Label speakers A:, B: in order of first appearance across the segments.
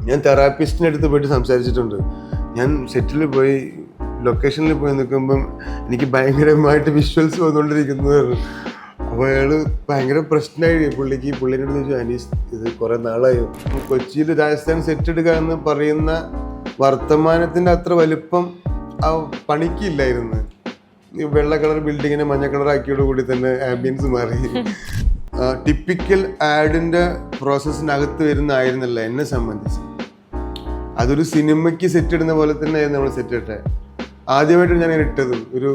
A: ഞാൻ തെറാപ്പിസ്റ്റിൻ്റെ അടുത്ത് പോയിട്ട് സംസാരിച്ചിട്ടുണ്ട്. ഞാൻ സെറ്റിൽ പോയി ലൊക്കേഷനിൽ പോയി നിൽക്കുമ്പം എനിക്ക് ഭയങ്കരമായിട്ട് വിഷ്വൽസ് വന്നുകൊണ്ടിരിക്കുന്നത്. അപ്പോൾ അയാൾ ഭയങ്കര പ്രശ്നമായി പുള്ളിൻ്റെ അടുത്ത് ചോദിച്ചു, അനീസ് ഇത് കുറേ നാളായി കൊച്ചിയിൽ രാജസ്ഥാൻ സെറ്റ് എടുക്കുക എന്ന് പറയുന്ന വർത്തമാനത്തിൻ്റെ അത്ര വലിപ്പം ആ പണിക്കില്ലായിരുന്നു. വെള്ള കളർ ബിൽഡിങ്ങിനെ മഞ്ഞ കളർ ആക്കിയോട് കൂടി തന്നെ ആംബിയൻസ് മാറി. ടിപ്പിക്കൽ ആഡിൻ്റെ പ്രോസസ്സിനകത്ത് വരുന്നതായിരുന്നില്ല എന്നെ സംബന്ധിച്ച്. അതൊരു സിനിമയ്ക്ക് സെറ്റ് ഇടുന്ന പോലെ തന്നെ ആയിരുന്നു നമ്മൾ സെറ്റ് ഇട്ടെ. ആദ്യമായിട്ട് ഞാൻ ഇട്ടതും ഒരു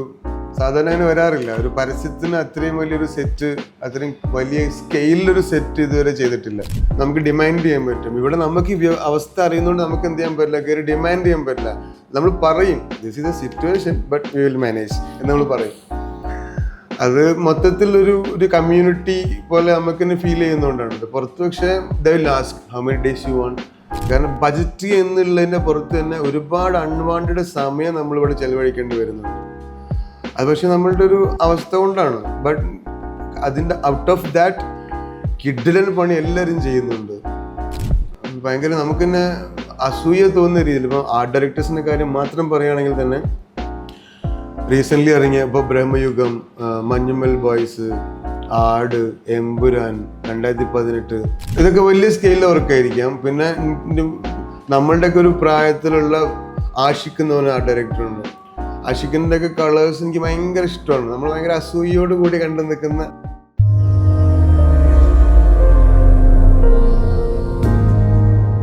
A: സാധാരണ അങ്ങനെ വരാറില്ല. ഒരു പരസ്യത്തിന് അത്രയും വലിയൊരു സെറ്റ്, അത്രയും വലിയ സ്കെയിലൊരു സെറ്റ് ഇതുവരെ ചെയ്തിട്ടില്ല. നമുക്ക് ഡിമാൻഡ് ചെയ്യാൻ പറ്റും. ഇവിടെ നമുക്ക് അവസ്ഥ അറിയുന്നതുകൊണ്ട് നമുക്ക് എന്ത് ചെയ്യാൻ പറ്റില്ല, കയറി ഡിമാൻഡ് ചെയ്യാൻ പറ്റില്ല. നമ്മൾ പറയും this is A situation but we will manage എന്ന് നമ്മൾ പറയും. അത് മൊത്തത്തിൽ ഒരു കമ്മ്യൂണിറ്റി പോലെ നമുക്ക് തന്നെ ഫീൽ ചെയ്യുന്നതുകൊണ്ടാണ്. പുറത്ത് പക്ഷേ they will ask how many days you want. കാരണം ബജറ്റ് എന്നുള്ളതിൻ്റെ പുറത്ത് തന്നെ ഒരുപാട് അൺവാണ്ടഡ് സമയം നമ്മളിവിടെ ചെലവഴിക്കേണ്ടി വരുന്നുണ്ട്. അത് പക്ഷെ നമ്മളുടെ ഒരു അവസ്ഥ കൊണ്ടാണ്. ബട്ട് അതിൻ്റെ ഔട്ട് ഓഫ് ദാറ്റ് കിഡിലൻ പണി എല്ലാവരും ചെയ്യുന്നുണ്ട്. ഭയങ്കര നമുക്ക് തന്നെ അസൂയ തോന്നുന്ന രീതിയിൽ. ഇപ്പം ആർട്ട് ഡയറക്ടേഴ്സിൻ്റെ കാര്യം മാത്രം പറയുകയാണെങ്കിൽ തന്നെ റീസെൻ്റ്ലി ഇറങ്ങിയ ഇപ്പോൾ ബ്രഹ്മയുഗം, മഞ്ഞുമ്മൽ ബോയ്സ്, ആട്, എമ്പുരാൻ, 2018 ഇതൊക്കെ വലിയ സ്കെയിലിൽ വർക്കായിരിക്കാം. പിന്നെ നമ്മളുടെയൊക്കെ ഒരു പ്രായത്തിലുള്ള ആഷിഖ് എന്ന് പറഞ്ഞ ആർട്ട് ഡയറക്ടറുണ്ട്. ആഷിഖിൻ്റെ ഒക്കെ കളേഴ്സ് എനിക്ക് ഭയങ്കര ഇഷ്ടമാണ്. നമ്മൾ ഭയങ്കര അസൂയയോട് കൂടി കണ്ടു നിൽക്കുന്ന